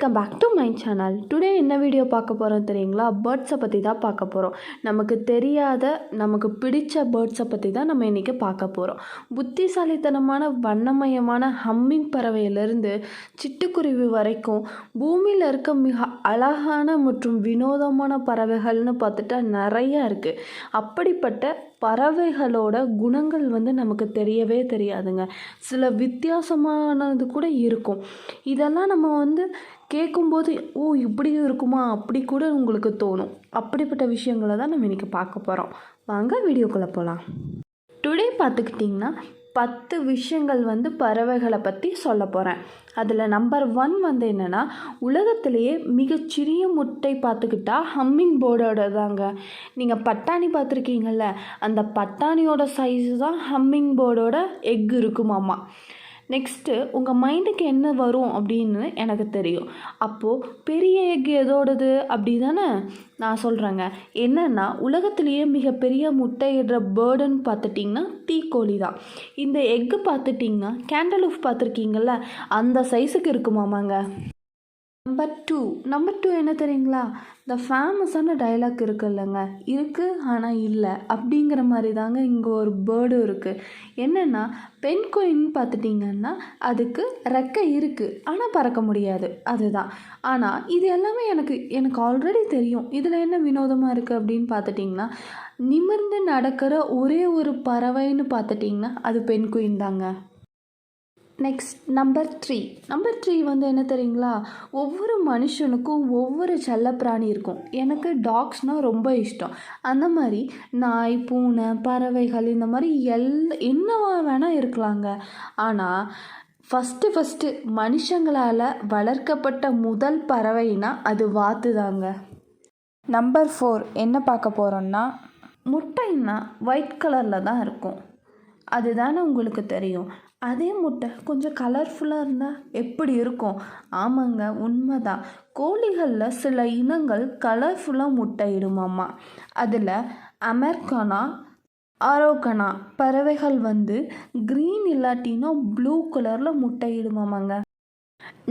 Welcome back to my channel. Today என்ன video பார்க்க போகிறோம் தெரியுங்களா? பேர்ட்ஸை பற்றி தான் பார்க்க போகிறோம். நமக்கு தெரியாத நமக்கு பிடிச்ச பேர்ட்ஸை பற்றி தான் நம்ம இன்றைக்கி பார்க்க போகிறோம். புத்திசாலித்தனமான வண்ணமயமான ஹம்மிங் பறவையிலிருந்து சிட்டுக்குருவி வரைக்கும் பூமியில் இருக்க மிக அழகான மற்றும் வினோதமான பறவைகள்னு பார்த்துட்டா நிறையா இருக்குது. அப்படிப்பட்ட பறவைகளோட குணங்கள் நமக்கு தெரியவே தெரியாதுங்க. சில வித்தியாசமானது கூட இருக்கும். இதெல்லாம் நம்ம கேட்கும்போது இப்படியும் இருக்குமா அப்படி கூட உங்களுக்கு தோணும். அப்படிப்பட்ட விஷயங்களை தான் நம்ம இன்றைக்கி பார்க்க போகிறோம். வாங்க வீடியோக்குள்ளே போகலாம். டுடே பார்த்துக்கிட்டிங்கன்னா 10 விஷயங்கள் பறவைகளை பற்றி சொல்ல போகிறேன். அதில் நம்பர் 1 என்னென்னா, உலகத்திலேயே மிகச்சிறிய முட்டை பார்த்துக்கிட்டா ஹம்மிங் பேர்டோட தாங்க. நீங்கள் பட்டாணி பார்த்துருக்கீங்கள்ல, அந்த பட்டாணியோட சைஸு தான் ஹம்மிங் பேர்டோட எக் இருக்குமாம்மா. நெக்ஸ்ட்டு உங்கள் மைண்டுக்கு என்ன வரும் அப்படின்னு எனக்கு தெரியும். அப்போது பெரிய எக் எதோடது அப்படி தானே நான் சொல்கிறேங்க. என்னென்னா, உலகத்திலேயே மிகப்பெரிய முட்டையிடுற பேர்டுன்னு பார்த்துட்டிங்கன்னா தீக்கோழி தான். இந்த எக்கு பார்த்துட்டிங்கன்னா கேண்டலூஃப் பார்த்துருக்கீங்கள, அந்த சைஸுக்கு இருக்குமாமாங்க. நம்பர் டூ என்ன தெரியுங்களா? இந்த ஃபேமஸான டைலாக் இருக்குல்லங்க, இருக்குது ஆனால் இல்லை அப்படிங்கிற மாதிரி தாங்க இங்கே ஒரு பேர்டு இருக்குது. என்னென்னா, பென்குயின் பார்த்துட்டிங்கன்னா அதுக்கு ரெக்கை இருக்குது ஆனால் பறக்க முடியாது, அதுதான். ஆனால் இது எல்லாமே எனக்கு ஆல்ரெடி தெரியும். இதில் என்ன வினோதமாக இருக்குது அப்படின்னு பார்த்துட்டிங்கன்னா, நிமிர்ந்து நடக்கிற ஒரே ஒரு பறவைன்னு பார்த்துட்டிங்கன்னா அது பென்குயின் தாங்க. நெக்ஸ்ட் நம்பர் த்ரீ என்ன தெரியுங்களா? ஒவ்வொரு மனுஷனுக்கும் ஒவ்வொரு செல்லப்பிராணி இருக்கும். எனக்கு டாக்ஸ்னால் ரொம்ப இஷ்டம். அந்த மாதிரி நாய், பூனை, பறவைகள் இந்த மாதிரி என்னவா வேணால் இருக்கலாங்க. ஆனால் ஃபஸ்ட்டு மனுஷங்களால் வளர்க்கப்பட்ட முதல் பறவைனா அது வாத்து தாங்க. நம்பர் 4 என்ன பார்க்க போகிறோன்னா, முட்டைன்னா ஒயிட் கலரில் தான் இருக்கும். அதுதானே உங்களுக்கு தெரியும். அதே முட்டை கொஞ்சம் கலர்ஃபுல்லாக இருந்தால் எப்படி இருக்கும்? ஆமாங்க, உண்மைதான். கோழிகளில் சில இனங்கள் கலர்ஃபுல்லாக முட்டை இடுமாம்மா. அதில் அமெரிக்கானா, ஆரோக்கனா பறவைகள் க்ரீன் இல்லாட்டினா ப்ளூ கலரில் முட்டை இடுமாமாங்க.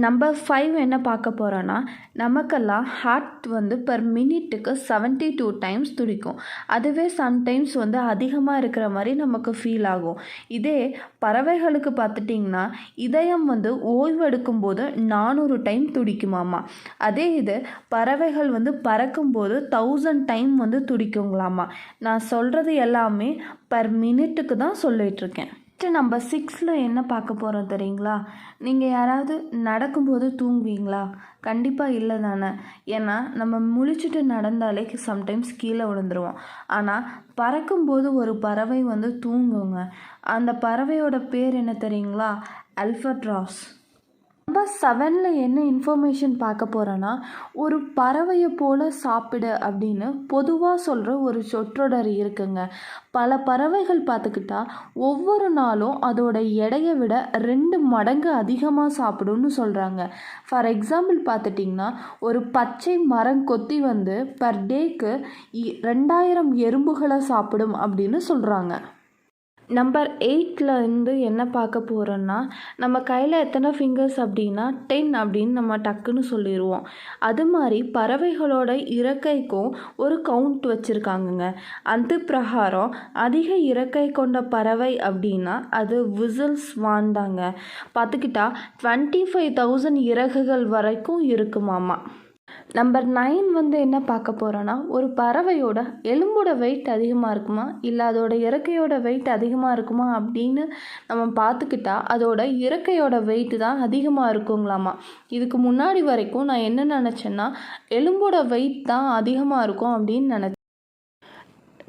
நம்பர் 5 என்ன பார்க்க போகிறோன்னா, நமக்கெல்லாம் ஹார்ட் பெர் மினிட்டுக்கு 72 டைம்ஸ் துடிக்கும். அதுவே சம்டைம்ஸ் அதிகமாக இருக்கிற மாதிரி நமக்கு ஃபீல் ஆகும். இதே பறவைகளுக்கு பார்த்துட்டிங்கன்னா இதயம் ஓய்வெடுக்கும்போது 400 டைம் துடிக்குமாமா. அதே இது பறவைகள் பறக்கும்போது 1000 டைம் துடிக்குங்களாமா. நான் சொல்கிறது எல்லாமே பர் மினிட்டுக்கு தான் சொல்லிகிட்ருக்கேன். நம்பர் 6 என்ன பார்க்க போகிறோம் தெரியுங்களா? நீங்கள் யாராவது நடக்கும்போது தூங்குவீங்களா? கண்டிப்பாக இல்லை தானே. ஏன்னா நம்ம முழிச்சுட்டு நடந்தாலே சம்டைம்ஸ் கீழே விழுந்துருவோம். ஆனால் பறக்கும்போது ஒரு பறவை தூங்குங்க. அந்த பறவையோட பேர் என்ன தெரியுங்களா? அல்பட்ராஸ். நம்பர் 7 என்ன இன்ஃபர்மேஷன் பார்க்க போகிறோன்னா, ஒரு பறவையை போல் சாப்பிடு அப்படின்னு பொதுவாக சொல்கிற ஒரு சொற்றொடர் இருக்குங்க. பல பறவைகள் பார்த்துக்கிட்டா ஒவ்வொரு நாளும் அதோட எடையை விட 2 மடங்கு அதிகமாக சாப்பிடும்னு சொல்கிறாங்க. ஃபார் எக்ஸாம்பிள் பார்த்துட்டிங்கன்னா, ஒரு பச்சை மரங்கொத்தி பர் டேக்கு 2000 எறும்புகளை சாப்பிடும் அப்படின்னு சொல்கிறாங்க. நம்பர் 8 என்ன பார்க்க போகிறோன்னா, நம்ம கையில் எத்தனை ஃபிங்கர்ஸ் அப்படின்னா 10 அப்படின்னு நம்ம டக்குன்னு சொல்லிடுவோம். அது மாதிரி பறவைகளோட இறக்கைக்கும் ஒரு கவுண்ட் வச்சுருக்காங்கங்க. அது பிரகாரம் அதிக இறக்கை கொண்ட பறவை அப்படின்னா அது விசில் ஸ்வான் தாங்க. பார்த்துக்கிட்டா 25,000 இறகுகள் வரைக்கும் இருக்குமாமா. நம்பர் 9 என்ன பார்க்க போகிறோன்னா, ஒரு பறவையோட எலும்போட வெயிட் அதிகமாக இருக்குமா இல்லை அதோட இறக்கையோட வெயிட் அதிகமாக இருக்குமா அப்படின்னு நம்ம பார்த்துக்கிட்டா அதோட இறக்கையோட வெயிட் தான் அதிகமாக இருக்குங்களாமா. இதுக்கு முன்னாடி வரைக்கும் நான் என்ன நினச்சேன்னா எலும்போட வெயிட் தான் அதிகமாக இருக்கும் அப்படின்னு நினச்சேன்.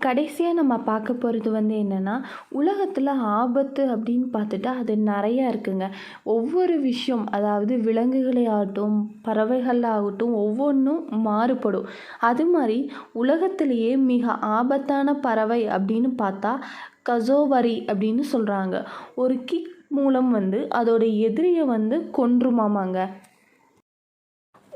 கடைசியாக நம்ம பார்க்க போகிறது என்னென்னா, உலகத்தில் ஆபத்து அப்படின்னு பார்த்துட்டா அது நிறையா இருக்குங்க. ஒவ்வொரு விஷயம், அதாவது விலங்குகளே ஆகட்டும் பறவைகள் ஆகட்டும் ஒவ்வொன்றும் மாறுபடும். அது மாதிரி உலகத்திலேயே மிக ஆபத்தான பறவை அப்படின்னு பார்த்தா கசோவரி அப்படின்னு சொல்கிறாங்க. ஒரு கிக் மூலம் அதோட எதிரியை கொன்றுமாமாங்க.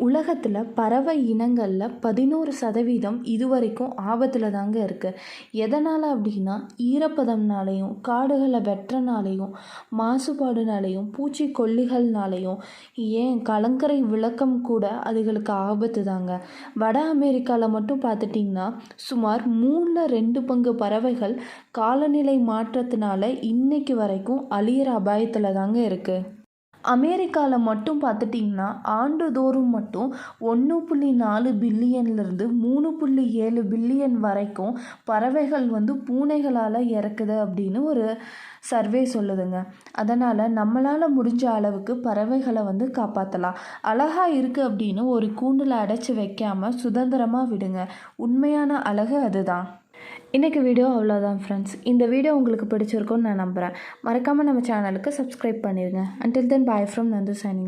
உலகத்தில் பறவை இனங்களில் 11% இதுவரைக்கும் ஆபத்தில் தாங்க இருக்குது. எதனால் அப்படின்னா ஈரப்பதம்னாலையும் காடுகளை வெட்டுறனாலையும் மாசுபாடுனாலையும் பூச்சிக்கொல்லிகள்னாலையும் ஏன் கலங்கரை விளக்கம் கூட அதுகளுக்கு ஆபத்து தாங்க. வட அமெரிக்காவில் மட்டும் பார்த்துட்டிங்கன்னா சுமார் 2 பறவைகள் காலநிலை மாற்றத்தினால இன்னைக்கு வரைக்கும் அழியிற அபாயத்தில் தாங்க இருக்குது. அமெரிக்காவில் மட்டும் பார்த்துட்டிங்கன்னா ஆண்டுதோறும் மட்டும் 1.4 பில்லியன்லேருந்து 3.7 பில்லியன் வரைக்கும் பறவைகள் பூனைகளால் இறக்குது அப்படின்னு ஒரு சர்வே சொல்லுதுங்க. அதனால் நம்மளால் முடிஞ்ச அளவுக்கு பறவைகளை காப்பாற்றலாம். அழகாக இருக்குது அப்படின்னு ஒரு கூண்டில் அடைச்சி வைக்காமல் சுதந்திரமாக விடுங்க. உண்மையான அழகு அதுதான். இன்றைக்கி வீடியோ அவ்வளோதான் ஃப்ரெண்ட்ஸ். இந்த வீடியோ உங்களுக்கு பிடிச்சிருக்குன்னு நான் நம்புகிறேன். மறக்காமல் நம்ம சேனலுக்கு சப்ஸ்கிரைப் பண்ணிடுங்க. Until then, bye from Nandhu signing off.